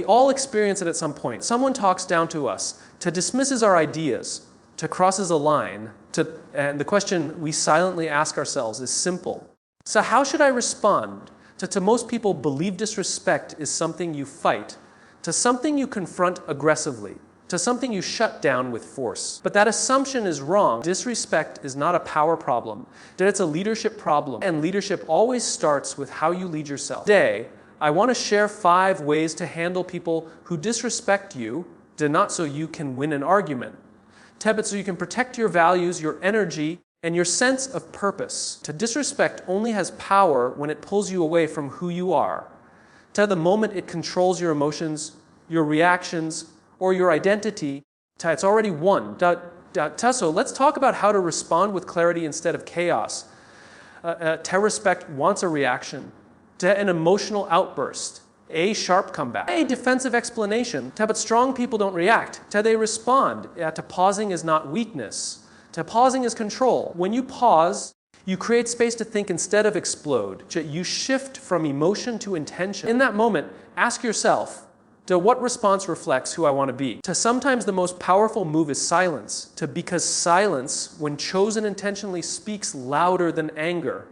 We all experience it at some point. Someone talks down to us, to dismisses our ideas, to crosses a line, and the question we silently ask ourselves is simple. So how should I respond? To most people, believe disrespect is something you fight, to something you confront aggressively, to something you shut down with force. But that assumption is wrong. Disrespect is not a power problem. It's a leadership problem. And leadership always starts with how you lead yourself. Today, I want to share 5 ways to handle people who disrespect you, not so you can win an argument, but so you can protect your values, your energy, and your sense of purpose. To disrespect only has power when it pulls you away from who you are. The moment it controls your emotions, your reactions, or your identity, it's already won. So let's talk about how to respond with clarity instead of chaos. Respect wants a reaction, an emotional outburst, a sharp comeback, a defensive explanation. But strong people don't react. They respond. Pausing is not weakness. Pausing is control. When you pause, you create space to think instead of explode. You shift from emotion to intention. In that moment, ask yourself, what response reflects who I want to be? Sometimes the most powerful move is silence. Because silence, when chosen intentionally, speaks louder than anger.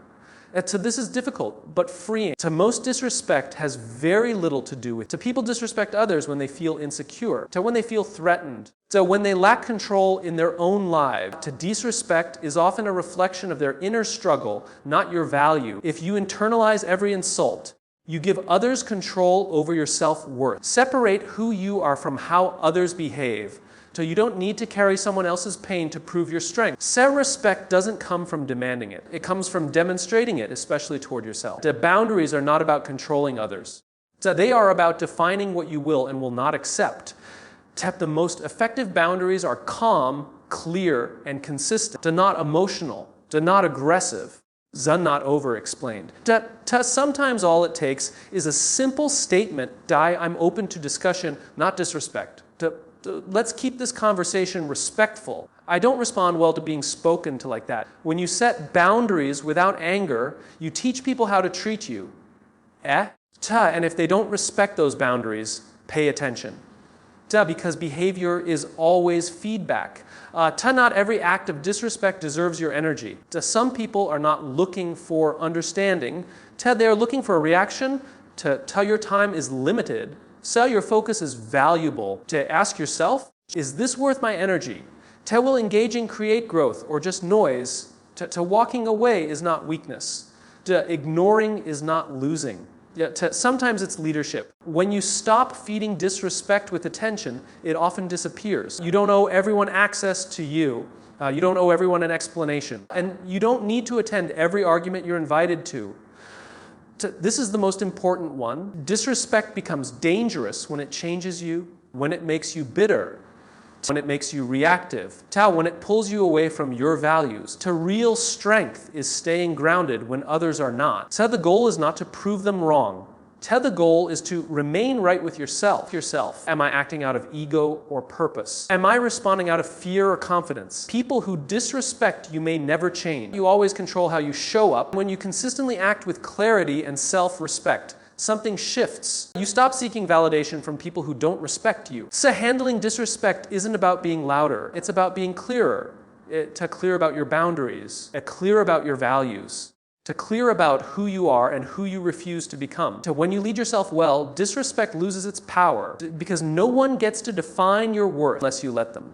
This is difficult, but freeing. Most disrespect has very little to do with. People disrespect others when they feel insecure, when they feel threatened, when they lack control in their own lives. Disrespect is often a reflection of their inner struggle, not your value. If you internalize every insult, you give others control over your self-worth. Separate who you are from how others behave. You don't need to carry someone else's pain to prove your strength. Self-respect doesn't come from demanding it. It comes from demonstrating it, especially toward yourself. Boundaries are not about controlling others. They are about defining what you will and will not accept. The most effective boundaries are calm, clear, and consistent. Not emotional. Not aggressive. Not over-explained. Sometimes all it takes is a simple statement, I'm open to discussion, not disrespect. Let's keep this conversation respectful. I don't respond well to being spoken to like that. When you set boundaries without anger, you teach people how to treat you. And if they don't respect those boundaries, pay attention. Because behavior is always feedback. Not every act of disrespect deserves your energy. Some people are not looking for understanding. They are looking for a reaction. Your time is limited. Your focus is valuable. Ask yourself, is this worth my energy? Will engaging create growth or just noise? Walking away is not weakness. Ignoring is not losing. Sometimes it's leadership. When you stop feeding disrespect with attention, it often disappears. You don't owe everyone access to you. You don't owe everyone an explanation. And you don't need to attend every argument you're invited to. This is the most important one. Disrespect becomes dangerous when it changes you, when it makes you bitter, when it makes you reactive, when it pulls you away from your values. Real strength is staying grounded when others are not. The goal is not to prove them wrong. The goal is to remain right with yourself. Am I acting out of ego or purpose? Am I responding out of fear or confidence? People who disrespect you may never change. You always control how you show up. When you consistently act with clarity and self-respect, something shifts. You stop seeking validation from people who don't respect you. Handling disrespect isn't about being louder. It's about being clearer. Clear about your boundaries. Clear about your values. Clear about who you are and who you refuse to become. When you lead yourself well, disrespect loses its power because no one gets to define your worth unless you let them.